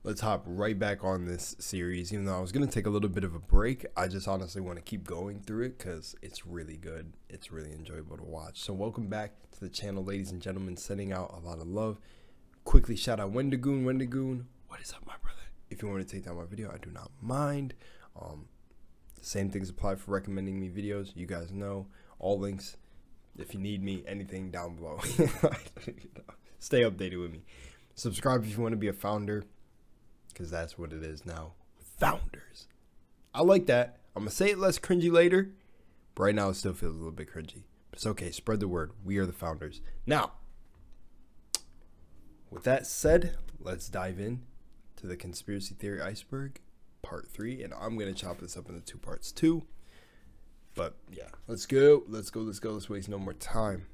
Let's hop right back on this series. Even though I was going to take a little bit of a break, I just honestly want to keep going through it because it's really good. It's really enjoyable to watch. So welcome back to the channel, ladies and gentlemen, sending out a lot of love. Quickly shout out Wendigoon. Wendigoon, what is up, my brother? If you want to take down my video, I do not mind. Same things apply for recommending me videos. You guys know all links, if you need me, anything down below. Stay updated with me. Subscribe if you want to be a founder, because that's what it is now. Founders. I like that. I'm going to say it less cringy later, but right now it still feels a little bit cringy. But it's okay. Spread the word. We are the founders. Now, with that said, let's dive in to the conspiracy theory iceberg, part 3. And I'm going to chop this up into 2 parts too. But yeah, let's go. Let's waste no more time.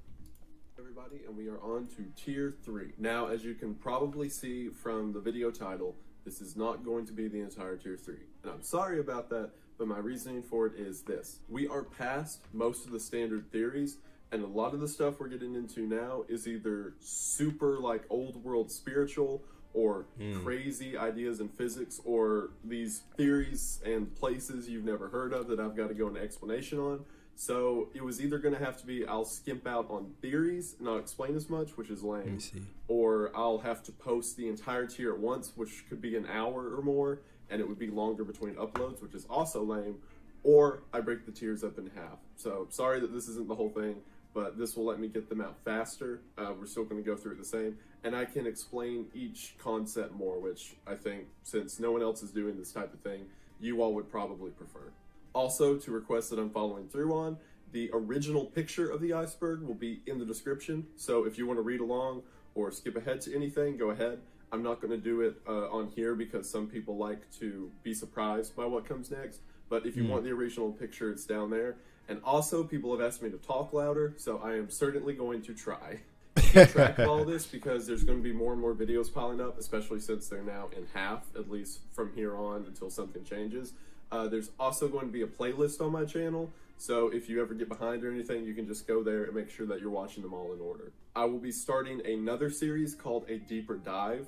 Everybody, and we are on to tier 3. Now, as you can probably see from the video title, this is not going to be the entire tier 3. And I'm sorry about that, but my reasoning for it is this. We are past most of the standard theories, and a lot of the stuff we're getting into now is either super like old world spiritual or crazy ideas in physics, or these theories and places you've never heard of that I've got to go into explanation on. So it was either going to have to be I'll skimp out on theories, not explain as much, which is lame, or I'll have to post the entire tier at once, which could be an hour or more, and it would be longer between uploads, which is also lame, or I break the tiers up in half. So sorry that this isn't the whole thing, but this will let me get them out faster. We're still going to go through it the same, and I can explain each concept more, which I think, since no one else is doing this type of thing, you all would probably prefer. Also, to requests that I'm following through on, the original picture of the iceberg will be in the description, so if you want to read along or skip ahead to anything, go ahead. I'm not going to do it on here because some people like to be surprised by what comes next, but if you want the original picture, it's down there. And also, people have asked me to talk louder, so I am certainly going to try. Keep track of all this because there's going to be more and more videos piling up, especially since they're now in half, at least from here on until something changes. There's also going to be a playlist on my channel, so if you ever get behind or anything, you can just go there and make sure that you're watching them all in order. I will be starting another series called A Deeper Dive,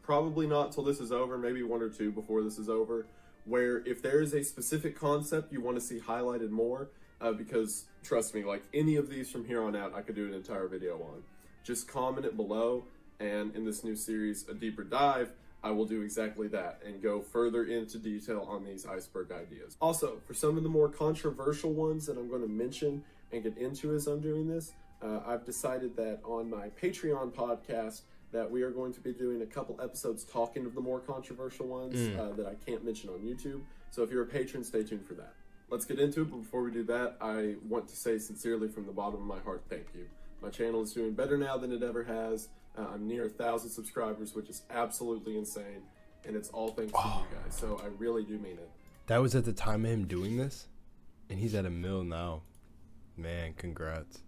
probably not till this is over, maybe 1 or 2 before this is over, where if there is a specific concept you want to see highlighted more, because trust me, like any of these from here on out, I could do an entire video on. Just comment it below, and in this new series, A Deeper Dive, I will do exactly that and go further into detail on these iceberg ideas. Also, for some of the more controversial ones that I'm going to mention and get into as I'm doing this, I've decided that on my Patreon podcast that we are going to be doing a couple episodes talking of the more controversial ones that I can't mention on YouTube. So if you're a patron, stay tuned for that. Let's get into it, but before we do that, I want to say sincerely from the bottom of my heart, thank you. My channel is doing better now than it ever has. I'm near 1,000 subscribers, which is absolutely insane, and it's all thanks to you guys, so I really do mean it. That was at the time of him doing this, and he's at 1 million now. Man, congrats.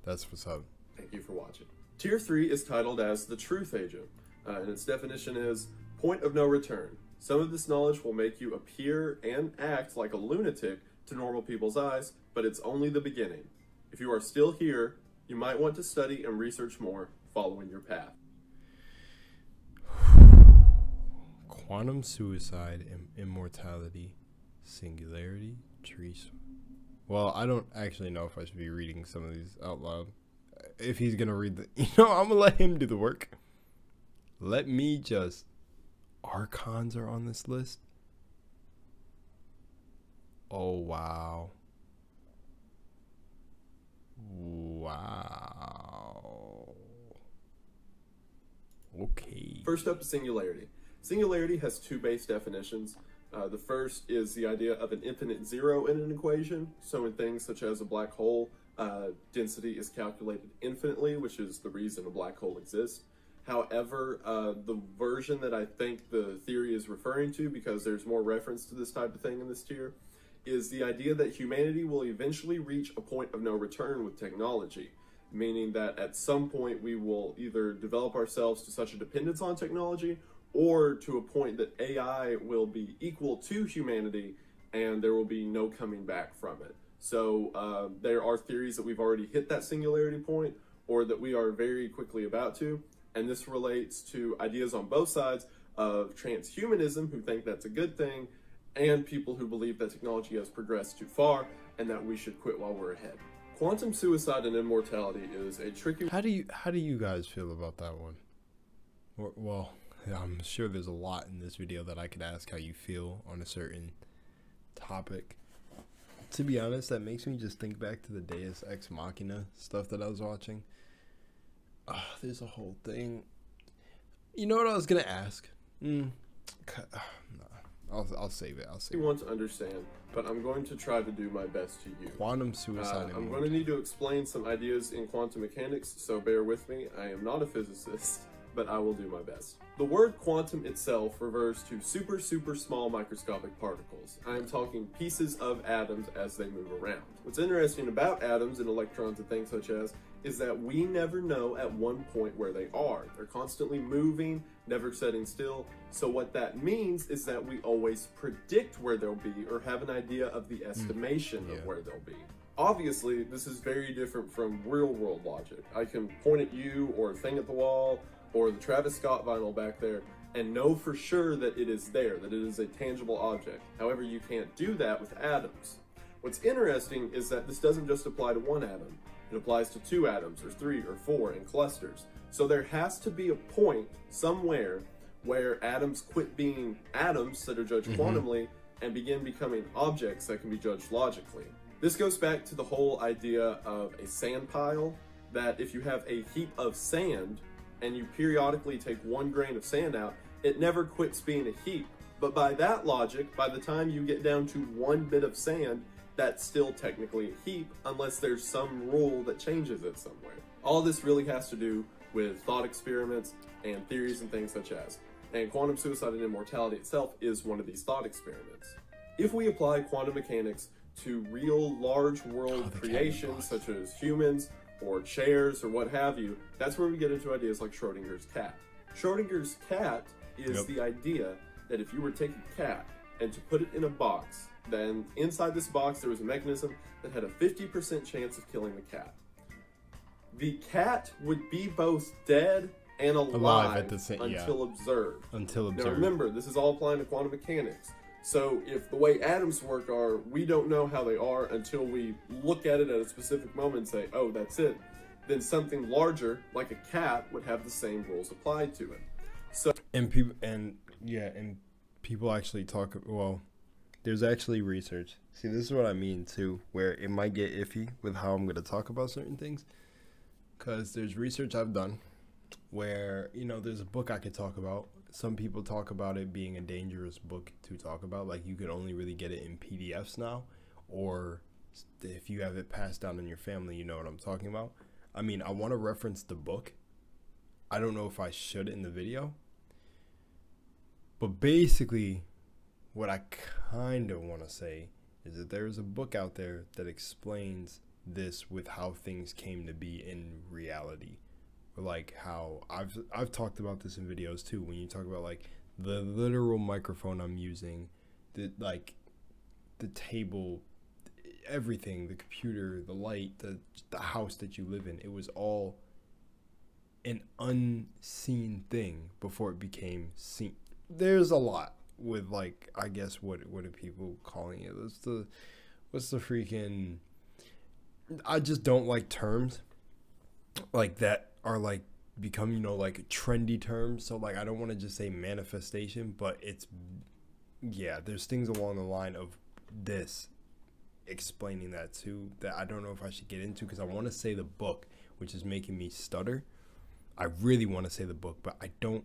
That's what's up. Thank you for watching. Tier 3 is titled as The Truth Agent, and its definition is point of no return. Some of this knowledge will make you appear and act like a lunatic to normal people's eyes, but it's only the beginning. If you are still here, you might want to study and research more following your path. Quantum suicide, immortality, singularity, trees. Well, I don't actually know if I should be reading some of these out loud. If he's gonna read the, I'm gonna let him do the work. Let me just. Archons are on this list. Oh wow. Wow. Okay. First up is singularity. Singularity has 2 base definitions. The first is the idea of an infinite zero in an equation. So in things such as a black hole, density is calculated infinitely, which is the reason a black hole exists. However, the version that I think the theory is referring to, because there's more reference to this type of thing in this tier, is the idea that humanity will eventually reach a point of no return with technology, meaning that at some point we will either develop ourselves to such a dependence on technology or to a point that AI will be equal to humanity and there will be no coming back from it. So there are theories that we've already hit that singularity point or that we are very quickly about to, and this relates to ideas on both sides of transhumanism, who think that's a good thing, and people who believe that technology has progressed too far and that we should quit while we're ahead. Quantum suicide and immortality is a tricky... How do you guys feel about that one? Well, I'm sure there's a lot in this video that I could ask how you feel on a certain topic. To be honest, that makes me just think back to the Deus Ex Machina stuff that I was watching. There's a whole thing. You know what I was gonna ask? No, I'll save it. You want to understand, but I'm going to try to do my best to you. Quantum suicide. I'm going to need to explain some ideas in quantum mechanics, so bear with me. I am not a physicist, but I will do my best. The word quantum itself refers to super, super small microscopic particles. I am talking pieces of atoms as they move around. What's interesting about atoms and electrons and things such as is that we never know at one point where they are. They're constantly moving, never setting still. So what that means is that we always predict where they'll be or have an idea of the estimation of where they'll be. Obviously, this is very different from real world logic. I can point at you or a thing at the wall or the Travis Scott vinyl back there and know for sure that it is there, that it is a tangible object. However, you can't do that with atoms. What's interesting is that this doesn't just apply to one atom. It applies to 2 atoms or 3 or 4 in clusters. So there has to be a point somewhere where atoms quit being atoms that are judged quantumly and begin becoming objects that can be judged logically. This goes back to the whole idea of a sand pile, that if you have a heap of sand and you periodically take 1 grain of sand out, it never quits being a heap. But by that logic, by the time you get down to 1 bit of sand, that's still technically a heap unless there's some rule that changes it somewhere. All this really has to do with thought experiments and theories and things such as. And quantum suicide and immortality itself is one of these thought experiments. If we apply quantum mechanics to real large world creations such as humans or chairs or what have you, that's where we get into ideas like Schrodinger's cat. Schrodinger's cat is the idea that if you were to take a cat and to put it in a box, then inside this box there was a mechanism that had a 50% chance of killing the cat. The cat would be both dead and alive at the same, until observed. Until observed. Now remember, this is all applying to quantum mechanics. So if the way atoms work are, we don't know how they are until we look at it at a specific moment and say, oh, that's it. Then something larger, like a cat, would have the same rules applied to it. So and people actually talk, well, there's actually research. See, this is what I mean too, where it might get iffy with how I'm going to talk about certain things. Because there's research I've done where, you know, there's a book I could talk about. Some people talk about it being a dangerous book to talk about. Like, you could only really get it in PDFs now. Or if you have it passed down in your family, you know what I'm talking about. I mean, I want to reference the book. I don't know if I should in the video. But basically, what I kind of want to say is that there's a book out there that explains this with how things came to be in reality. Or like how I've talked about this in videos too, when you talk about like the literal microphone I'm using, the table, everything, the computer, the light, the house that you live in, it was all an unseen thing before it became seen. There's a lot with, like, I guess what are people calling it? What's the freaking, I just don't like terms like that are like become, you know, like trendy terms. So like, I don't want to just say manifestation, but it's, yeah, there's things along the line of this explaining that too that I don't know if I should get into, because I want to say the book, which is making me stutter. I really want to say the book, but I don't.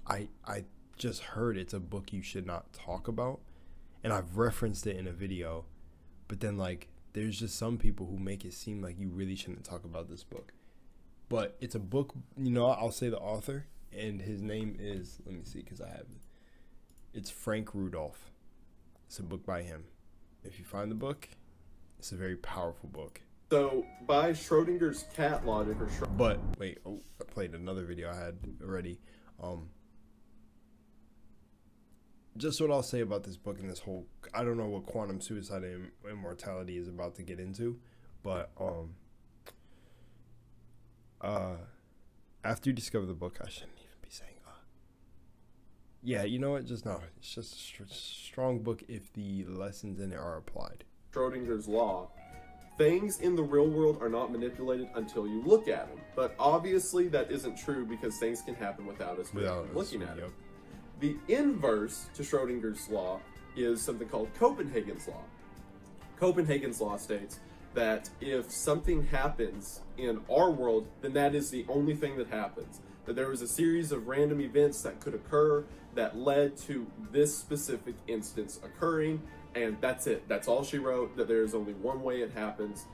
I just heard it's a book you should not talk about, and I've referenced it in a video, but then like there's just some people who make it seem like you really shouldn't talk about this book. But it's a book, you know, I'll say the author, and his name is, let me see, because I have it. It's Frank Rudolph. It's a book by him. If you find the book, it's a very powerful book. So, by Schrodinger's cat logic, or but, wait, oh, I played another video I had already. Just what I'll say about this book and this whole, I don't know what quantum suicide and immortality is about to get into, but, after you discover the book, I shouldn't even be saying Yeah, you know what? Just no. It's just a strong book if the lessons in it are applied. Schrodinger's law. Things in the real world are not manipulated until you look at them. But obviously that isn't true because things can happen without us looking at them. The inverse to Schrodinger's law is something called Copenhagen's law. Copenhagen's law states that if something happens in our world, then that is the only thing that happens. That there was a series of random events that could occur that led to this specific instance occurring, and that's it. That's all she wrote, that there's only one way it happens.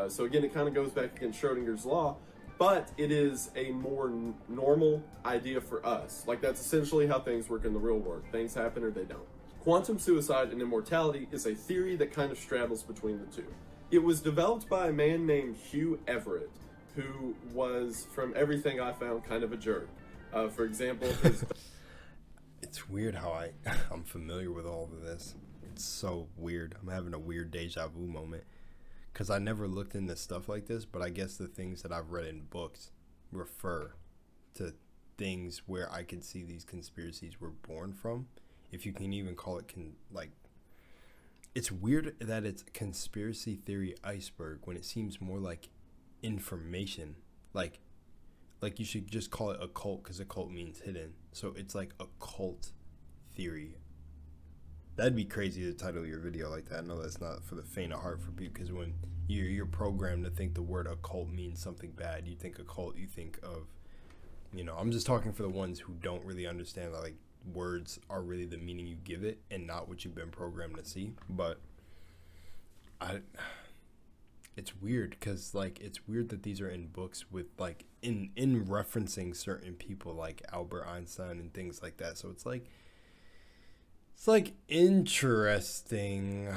So again, it kind of goes back against Schrodinger's law, but it is a more normal idea for us. Like, that's essentially how things work in the real world. Things happen or they don't. Quantum suicide and immortality is a theory that kind of straddles between the two. It was developed by a man named Hugh Everett, who was, from everything I found, kind of a jerk. For example, his... It's weird how I'm familiar with all of this. It's so weird. I'm having a weird deja vu moment. Because I never looked into stuff like this, but I guess the things that I've read in books refer to things where I can see these conspiracies were born from. If you can even call it, it's weird that it's conspiracy theory iceberg when it seems more like information. Like you should just call it a cult because a cult means hidden. So it's like a cult theory. That'd be crazy to title your video like that. No, that's not for the faint of heart for people, because when you're programmed to think the word occult means something bad, you think occult, you think of, I'm just talking for the ones who don't really understand that, like, words are really the meaning you give it and not what you've been programmed to see. But it's weird because, like, it's weird that these are in books with, like, in referencing certain people like Albert Einstein and things like that. So it's like interesting.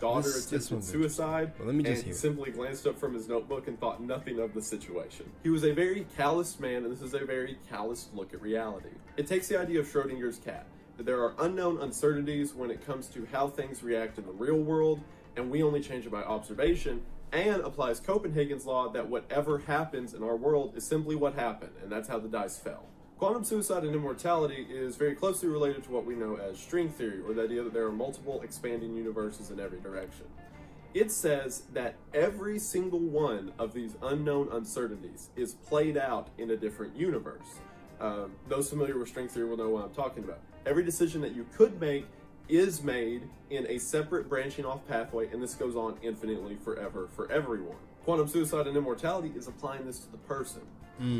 Daughter attempted suicide, well, let me just and simply glanced up from his notebook and thought nothing of the situation. He was a very calloused man, and this is a very calloused look at reality. It takes the idea of Schrodinger's cat, that there are unknown uncertainties when it comes to how things react in the real world, and we only change it by observation, and applies Copenhagen's law that whatever happens in our world is simply what happened, and that's how the dice fell. Quantum suicide and immortality is very closely related to what we know as string theory, or the idea that there are multiple expanding universes in every direction. It says that every single one of these unknown uncertainties is played out in a different universe. Those familiar with string theory will know what I'm talking about. Every decision that you could make is made in a separate branching off pathway, and this goes on infinitely forever for everyone. Quantum suicide and immortality is applying this to the person,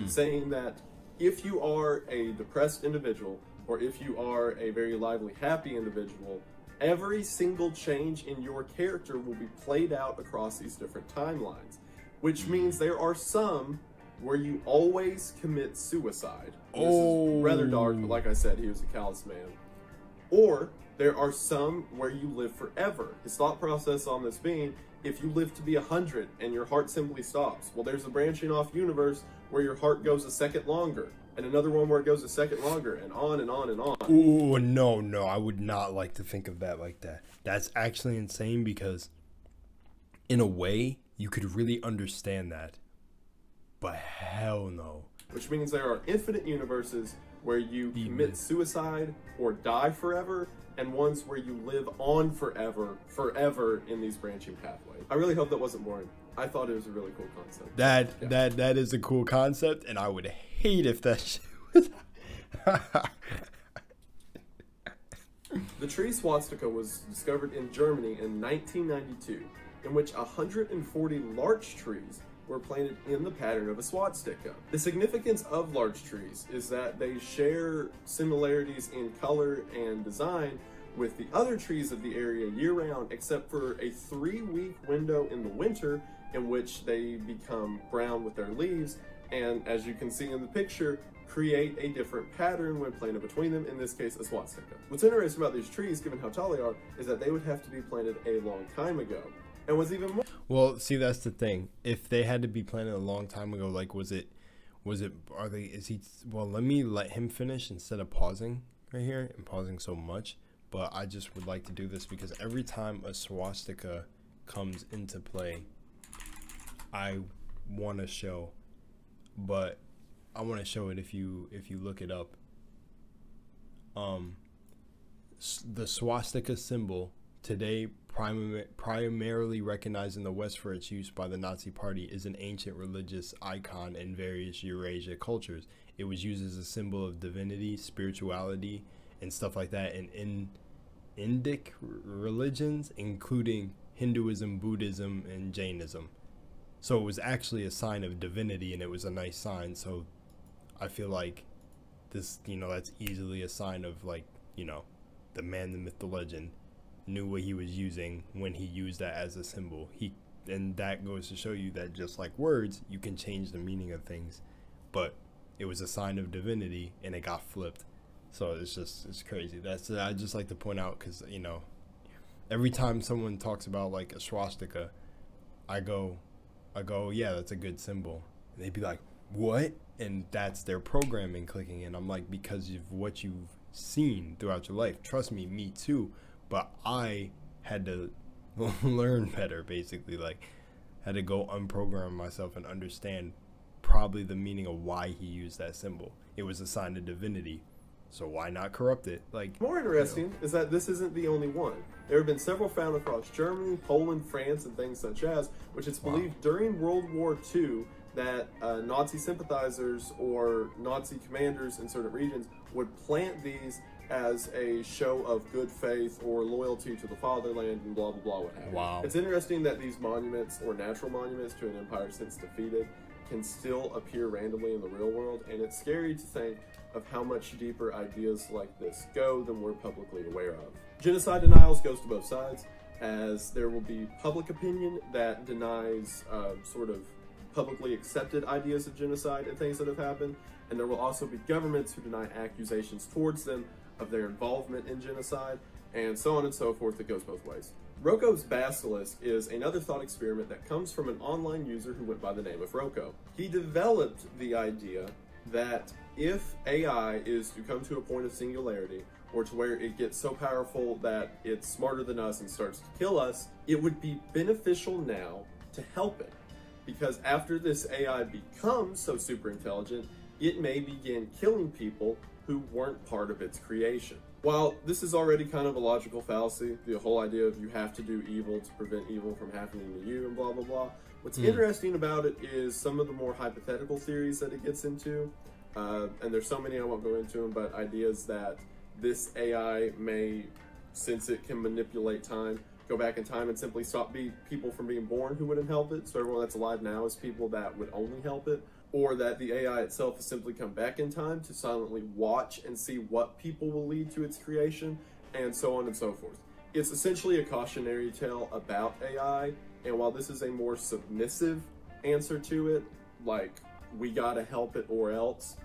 saying that if you are a depressed individual, or if you are a very lively, happy individual, every single change in your character will be played out across these different timelines, which means there are some where you always commit suicide. This is rather dark, but like I said, he was a callous man. Or there are some where you live forever. His thought process on this being, if you live to be 100 and your heart simply stops, well, there's a branching off universe where your heart goes a second longer, and another one where it goes a second longer, and on and on and on. Ooh, no, I would not like to think of that like that. That's actually insane, because in a way, you could really understand that, but hell no. Which means there are infinite universes where you commit suicide or die forever, and ones where you live on forever in these branching pathways. I really hope that wasn't boring. I thought it was a really cool concept. That is a cool concept, and I would hate if that shit was... The tree swastika was discovered in Germany in 1992, in which 140 larch trees were planted in the pattern of a swastika. The significance of larch trees is that they share similarities in color and design with the other trees of the area year-round, except for a 3-week window in the winter in which they become brown with their leaves, and as you can see in the picture, create a different pattern when planted between them, in this case a swastika. What's interesting about these trees, given how tall they are, is that they would have to be planted a long time ago. And what's even more... Well, see, that's the thing. If they had to be planted a long time ago, like, well, let me let him finish instead of pausing right here and pausing so much. But I just would like to do this because every time a swastika comes into play, I want to show, but I want to show it if you look it up. The swastika symbol, today primarily recognized in the West for its use by the Nazi Party, is an ancient religious icon in various Eurasia cultures. It was used as a symbol of divinity, spirituality, and stuff like that in Indic religions, including Hinduism, Buddhism, and Jainism. So it was actually a sign of divinity, and it was a nice sign. So I feel like this, that's easily a sign of, like, the man, the myth, the legend knew what he was using when he used that as a symbol. And that goes to show you that just like words, you can change the meaning of things, but it was a sign of divinity and it got flipped. So it's crazy. I just like to point out, because every time someone talks about like a swastika, I go, yeah, that's a good symbol. And they'd be like, what? And that's their programming clicking in. I'm like, because of what you've seen throughout your life. Trust me, me too. But I had to learn better, basically. Like, had to go unprogram myself and understand probably the meaning of why he used that symbol. It was a sign of divinity, so why not corrupt it? Like, more interesting is that this isn't the only one. There have been several found across Germany, Poland, France, and things such as, which it's believed during World War II that Nazi sympathizers or Nazi commanders in certain regions would plant these as a show of good faith or loyalty to the fatherland and blah, blah, blah, what have you. Wow. It's interesting that these monuments, or natural monuments to an empire since defeated, can still appear randomly in the real world, and it's scary to think of how much deeper ideas like this go than we're publicly aware of. Genocide denials goes to both sides, as there will be public opinion that denies sort of publicly accepted ideas of genocide and things that have happened, and there will also be governments who deny accusations towards them of their involvement in genocide, and so on and so forth. It goes both ways. Rocco's Basilisk is another thought experiment that comes from an online user who went by the name of Rocco. He developed the idea that if AI is to come to a point of singularity, or to where it gets so powerful that it's smarter than us and starts to kill us, it would be beneficial now to help it. Because after this AI becomes so super intelligent, it may begin killing people who weren't part of its creation. While this is already kind of a logical fallacy, the whole idea of you have to do evil to prevent evil from happening to you and blah, blah, blah, what's interesting about it is some of the more hypothetical theories that it gets into, and there's so many I won't go into them, but ideas that this AI may, since it can manipulate time, go back in time and simply stop people from being born who wouldn't help it, so everyone that's alive now is people that would only help it, or that the AI itself has simply come back in time to silently watch and see what people will lead to its creation, and so on and so forth. It's essentially a cautionary tale about AI, and while this is a more submissive answer to it, like, we gotta help it or else,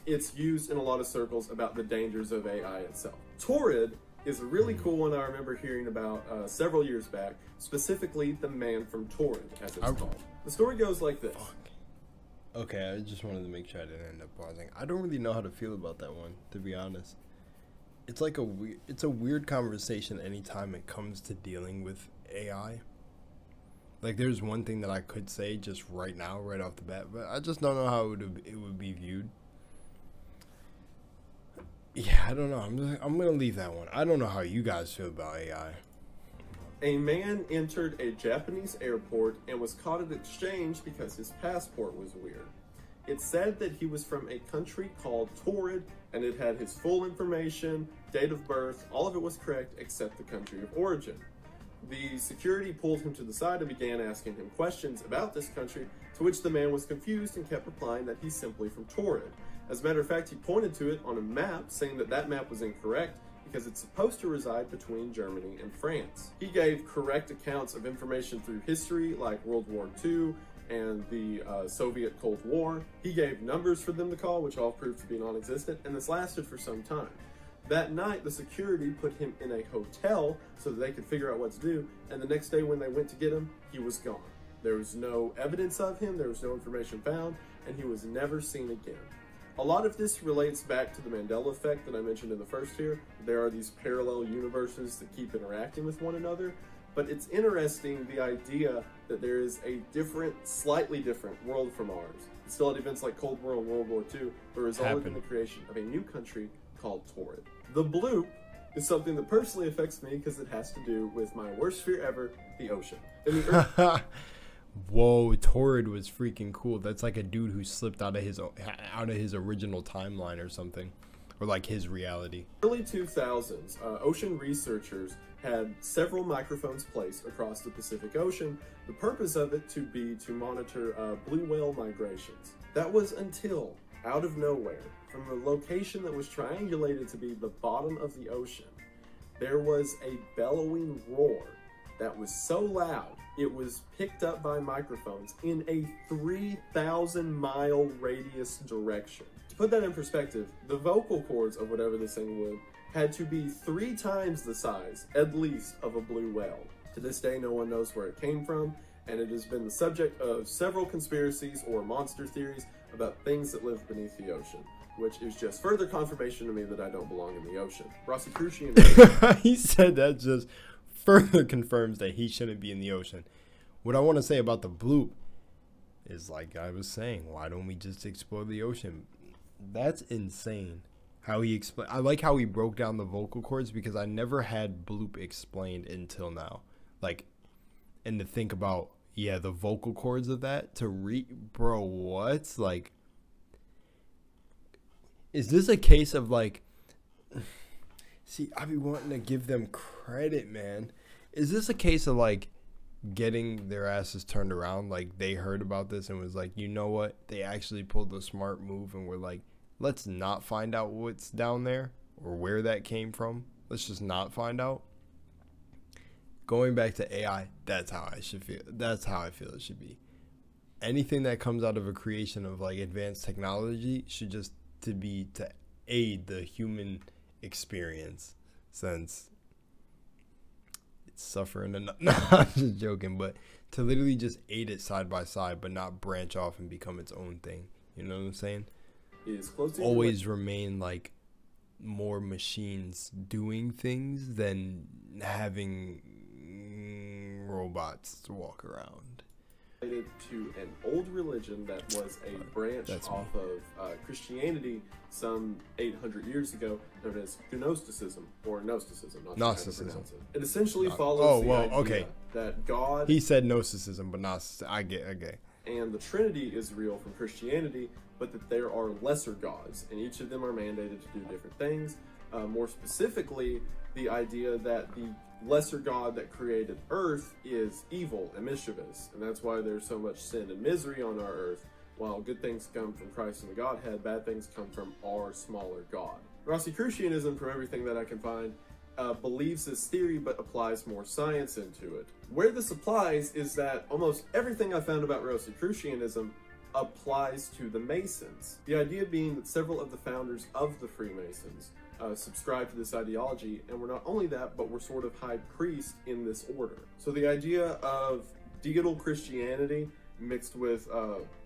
it's used in a lot of circles about the dangers of AI itself. Torrid is a really cool one I remember hearing about several years back, specifically the man from Torrid, as it's called. The story goes like this. Okay, I just wanted to make sure I didn't end up pausing. I don't really know how to feel about that one, to be honest. It's like it's a weird conversation anytime it comes to dealing with AI. Like, there's one thing that I could say just right now, right off the bat, but I just don't know how it would be viewed. Yeah, I don't know. I'm gonna leave that one. I don't know how you guys feel about AI. A man entered a Japanese airport and was caught at exchange because his passport was weird. It said that he was from a country called Torrid, and it had his full information, date of birth, all of it was correct except the country of origin. The security pulled him to the side and began asking him questions about this country, to which the man was confused and kept replying that he's simply from Torrid. As a matter of fact, he pointed to it on a map, saying that that map was incorrect because it's supposed to reside between Germany and France. He gave correct accounts of information through history, like World War II and the Soviet Cold War. He gave numbers for them to call, which all proved to be non-existent, and this lasted for some time. That night, the security put him in a hotel so that they could figure out what to do, and the next day when they went to get him, he was gone. There was no evidence of him, there was no information found, and he was never seen again. A lot of this relates back to the Mandela effect that I mentioned in the first here. There are these parallel universes that keep interacting with one another, but it's interesting, the idea that there is a different, slightly different world from ours. Still at events like Cold War and World War II, but resulted in the creation of a new country called torrid. The bloop is something that personally affects me because it has to do with my worst fear ever, the ocean. And the earth Whoa, torrid was freaking cool. That's like a dude who slipped out of his original timeline or something, or like his reality. Early 2000s, ocean researchers had several microphones placed across the Pacific Ocean. The purpose of it to be to monitor blue whale migrations. That was until, out of nowhere, from the location that was triangulated to be the bottom of the ocean, there was a bellowing roar that was so loud it was picked up by microphones in a 3,000-mile radius direction. To put that in perspective, the vocal cords of whatever this thing would had to be 3 times the size, at least, of a blue whale. To this day, no one knows where it came from, and it has been the subject of several conspiracies or monster theories about things that live beneath the ocean, which is just further confirmation to me that I don't belong in the ocean. Rosicrucian. He said that just further confirms that he shouldn't be in the ocean. What I want to say about the bloop is, like I was saying, why don't we just explore the ocean? That's insane. How he explained. I like how he broke down the vocal cords, because I never had bloop explained until now. Like, and to think about, yeah, the vocal cords of that to bro, what? Like, is this a case of like, see, I be wanting to give them credit, man. Is this a case of like getting their asses turned around? Like, they heard about this and was like, you know what? They actually pulled the smart move and were like, let's not find out what's down there or where that came from. Let's just not find out. Going back to AI, that's how I should feel. That's how I feel it should be. Anything that comes out of a creation of like advanced technology should just to aid the human experience, since it's suffering enough. No, I'm just joking, but to literally just aid it side by side, but not branch off and become its own thing. You know what I'm saying? Always remain like more machines doing things than having robots to walk around. To an old religion that was a branch off of Christianity some 800 years ago, known as Gnosticism or Gnosticism. Gnosticism. It essentially follows the idea that God. He said Gnosticism, but Gnosticism. I get. And the Trinity is real from Christianity, but that there are lesser gods, and each of them are mandated to do different things. More specifically, the idea that the lesser god that created Earth is evil and mischievous, and that's why there's so much sin and misery on our Earth. While good things come from Christ and the Godhead, bad things come from our smaller god. Rosicrucianism, from everything that I can find, believes this theory but applies more science into it. Where this applies is that almost everything I found about Rosicrucianism applies to the Masons. The idea being that several of the founders of the Freemasons subscribe to this ideology, and we're not only that, but we're sort of high priest in this order. So the idea of deidal Christianity mixed with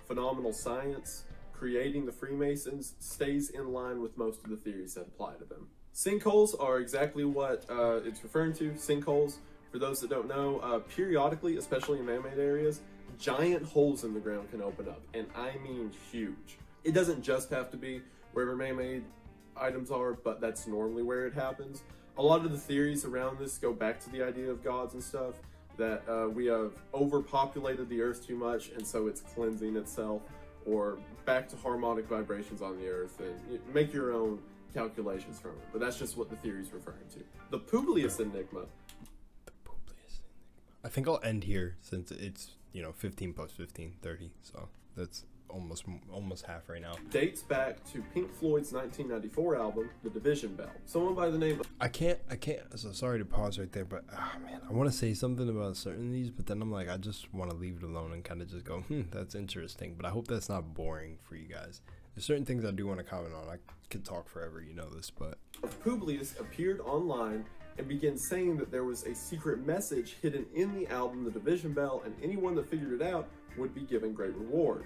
phenomenal science creating the Freemasons stays in line with most of the theories that apply to them. Sinkholes are exactly what it's referring to. Sinkholes, for those that don't know, periodically, especially in man-made areas, giant holes in the ground can open up, and I mean huge. It doesn't just have to be wherever man-made items are, but that's normally where it happens. A lot of the theories around this go back to the idea of gods and stuff, that we have overpopulated the earth too much and so it's cleansing itself, or back to harmonic vibrations on the earth, and make your own calculations from it, but that's just what the theory is referring to. The Publius Enigma. I think I'll end here since it's, 15 plus 15, 30, so that's almost half right now. Dates back to Pink Floyd's 1994 album, The Division Bell. Someone by the name of... I can't, so sorry to pause right there, but, man, I want to say something about certain of these, but then I'm like, I just want to leave it alone and kind of just go, that's interesting, but I hope that's not boring for you guys. There's certain things I do want to comment on. I could talk forever, you know this, but... Publius appeared online and began saying that there was a secret message hidden in the album, The Division Bell, and anyone that figured it out would be given great reward.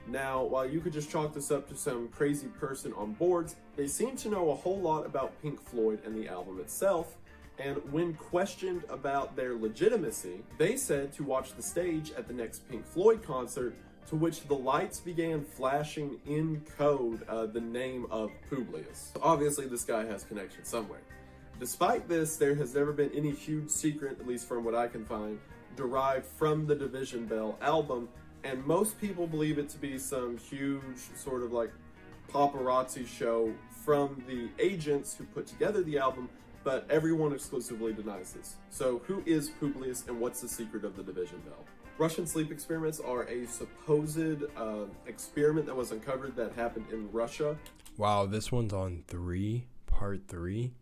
Now, while you could just chalk this up to some crazy person on boards, they seem to know a whole lot about Pink Floyd and the album itself, and when questioned about their legitimacy, they said to watch the stage at the next Pink Floyd concert to which the lights began flashing in code the name of Publius. Obviously, this guy has connection somewhere. Despite this, there has never been any huge secret, at least from what I can find, derived from the Division Bell album, and most people believe it to be some huge sort of like paparazzi show from the agents who put together the album, but everyone exclusively denies this. So who is Publius and what's the secret of the Division Bell? Russian sleep experiments are a supposed experiment that was uncovered that happened in Russia. Wow, this one's on part 3.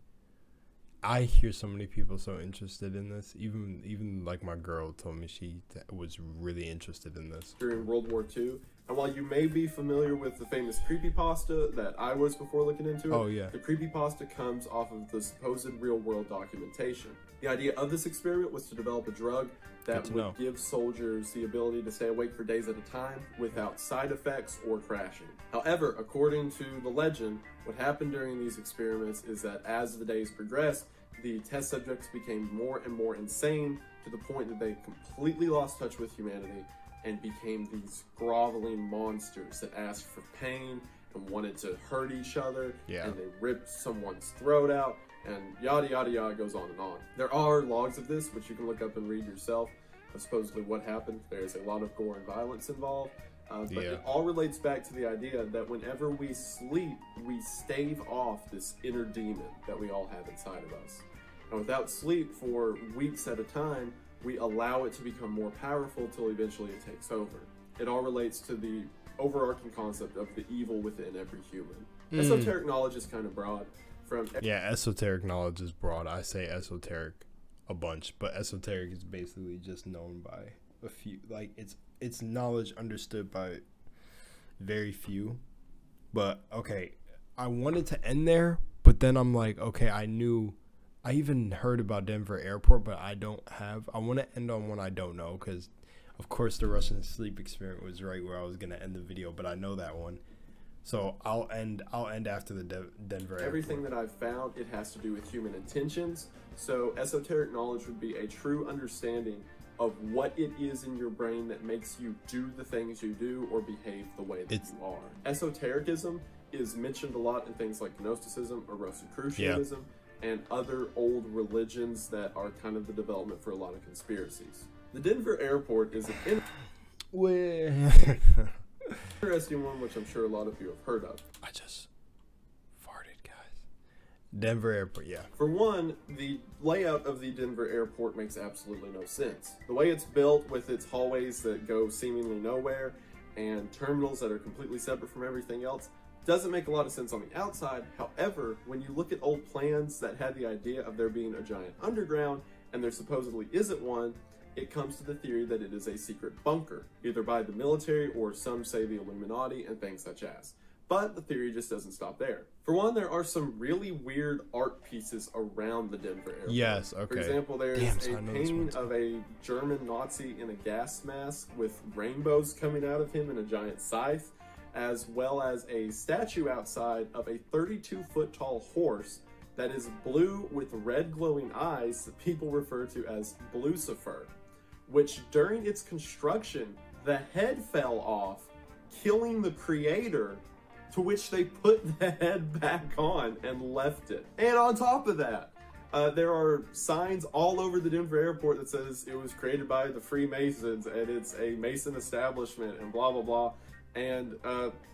I hear so many people so interested in this. Even like my girl told me she was really interested in this. During World War II. And while you may be familiar with the famous creepypasta that I was before looking into it, oh yeah, the creepypasta comes off of the supposed real-world documentation. The idea of this experiment was to develop a drug that would give soldiers the ability to stay awake for days at a time without side effects or crashing. However, according to the legend, what happened during these experiments is that as the days progressed, the test subjects became more and more insane to the point that they completely lost touch with humanity and became these groveling monsters that asked for pain and wanted to hurt each other, and they ripped someone's throat out, and yada yada yada goes on and on. There are logs of this, which you can look up and read yourself, of supposedly what happened. There's a lot of gore and violence involved, but it all relates back to the idea that whenever we sleep, we stave off this inner demon that we all have inside of us. And without sleep for weeks at a time, we allow it to become more powerful till eventually it takes over. It all relates to the overarching concept of the evil within every human. Esoteric knowledge is kind of broad. Esoteric knowledge is broad. I say esoteric a bunch, but esoteric is basically just known by a few. Like it's knowledge understood by very few. But okay, I wanted to end there, but then I'm like, okay, I even heard about Denver Airport, but I want to end on one I don't know, because of course the Russian sleep experiment was right where I was going to end the video, but I know that one. So I'll end after the Denver Airport. Everything that I've found, it has to do with human intentions. So esoteric knowledge would be a true understanding of what it is in your brain that makes you do the things you do or behave the way that you are. Esotericism is mentioned a lot in things like Gnosticism or Rosicrucianism, and other old religions that are kind of the development for a lot of conspiracies. The Denver Airport is an interesting one, which I'm sure a lot of you have heard of. I just farted, guys. Denver Airport, yeah. For one, the layout of the Denver Airport makes absolutely no sense. The way it's built, with its hallways that go seemingly nowhere and terminals that are completely separate from everything else, doesn't make a lot of sense on the outside. However, when you look at old plans that had the idea of there being a giant underground, and there supposedly isn't one, it comes to the theory that it is a secret bunker, either by the military or some say the Illuminati and things such as. But the theory just doesn't stop there. For one, there are some really weird art pieces around the Denver Airport. Yes, okay. For example, there's a painting of a German Nazi in a gas mask with rainbows coming out of him and a giant scythe, as well as a statue outside of a 32-foot tall horse that is blue with red glowing eyes that people refer to as Blucifer, which during its construction, the head fell off, killing the creator, to which they put the head back on and left it. And on top of that, there are signs all over the Denver Airport that says it was created by the Freemasons and it's a Mason establishment and blah, blah, blah. And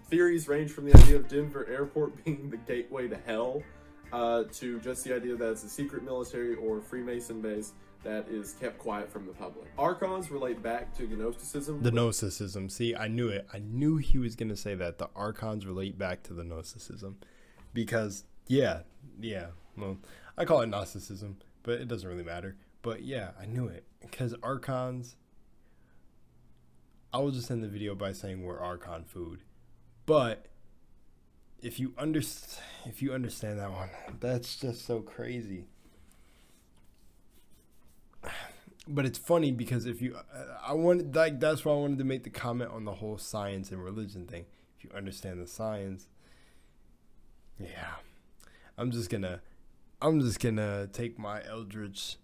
theories range from the idea of Denver Airport being the gateway to hell to just the idea that it's a secret military or Freemason base that is kept quiet from the public. Archons relate back to Gnosticism. The Gnosticism. See, I knew it. I knew he was going to say that. The Archons relate back to the Gnosticism. Because, yeah. Well, I call it Gnosticism, but it doesn't really matter. But yeah, I knew it. Because Archons... I will just end the video by saying we're Archon food. But if you understand that one, that's just so crazy. But it's funny because if you that's why I wanted to make the comment on the whole science and religion thing. If you understand the science, yeah. I'm just gonna take my Eldritch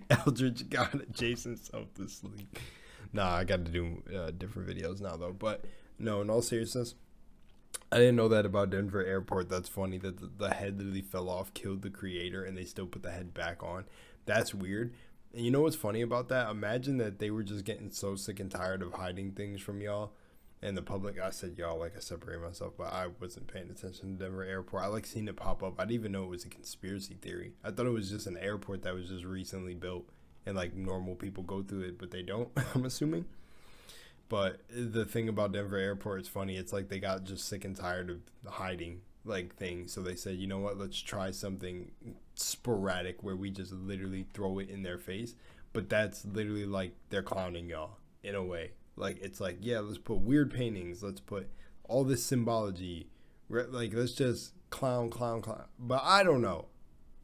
Eldritch God adjacent self to sleep. Nah, I got to do different videos now though. But no, in all seriousness, I didn't know that about Denver Airport. That's funny that the head literally fell off, killed the creator, and they still put the head back on. That's weird. And you know what's funny about that? Imagine that they were just getting so sick and tired of hiding things from y'all and the public. I said y'all like I separate myself, but I wasn't paying attention to Denver Airport. I like seen it pop up. I didn't even know it was a conspiracy theory. I thought it was just an airport that was just recently built and like normal people go through it, but they don't, I'm assuming. But the thing about Denver Airport is funny. It's like they got just sick and tired of hiding like things. So they said, you know what, let's try something sporadic where we just literally throw it in their face. But that's literally like they're clowning y'all in a way. Like, it's like, yeah, let's put weird paintings. Let's put all this symbology. Like, let's just clown. But I don't know.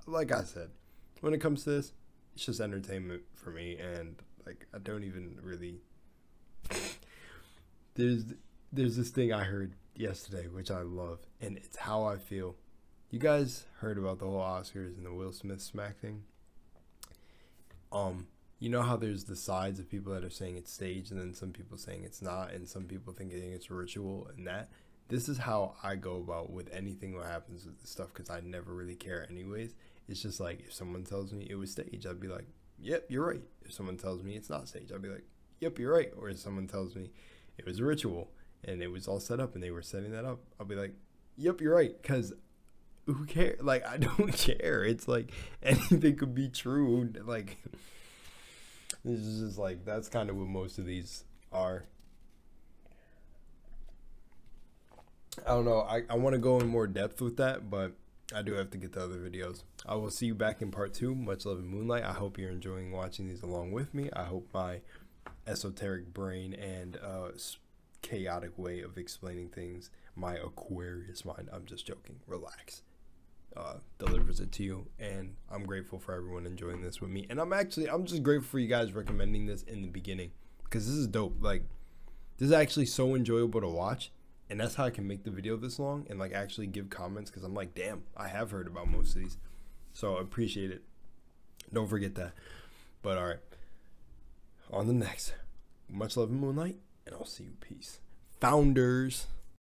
Like I said, when it comes to this, it's just entertainment for me. And like, I don't even really... There's this thing I heard yesterday, which I love, and it's how I feel. You guys heard about the whole Oscars and the Will Smith smack thing? You know how there's the sides of people that are saying it's staged, and then some people saying it's not, and some people thinking it's ritual, and that. This is how I go about with anything that happens with this stuff, because I never really care anyways. It's just like, if someone tells me it was staged, I'd be like, yep, you're right. If someone tells me it's not staged, I'd be like, yep, you're right. Or if someone tells me it was a ritual and it was all set up and they were setting that up, I'll be like, yep, you're right. Because who cares? Like, I don't care. It's like anything could be true. Like, this is just like, that's kind of what most of these are. I don't know. I want to go in more depth with that, but I do have to get to other videos. I will see you back in part 2. Much love and moonlight. I hope you're enjoying watching these along with me. I hope my esoteric brain and chaotic way of explaining things, my Aquarius mind, I'm just joking, relax, delivers it to you. And I'm grateful for everyone enjoying this with me. And I'm just grateful for you guys recommending this in the beginning, because this is dope. Like, this is actually so enjoyable to watch. And that's how I can make the video this long and like actually give comments, because I'm like, damn, I have heard about most of these. So I appreciate it. Don't forget that. But all right, on the next, much love and moonlight, and I'll see you. Peace. Founders.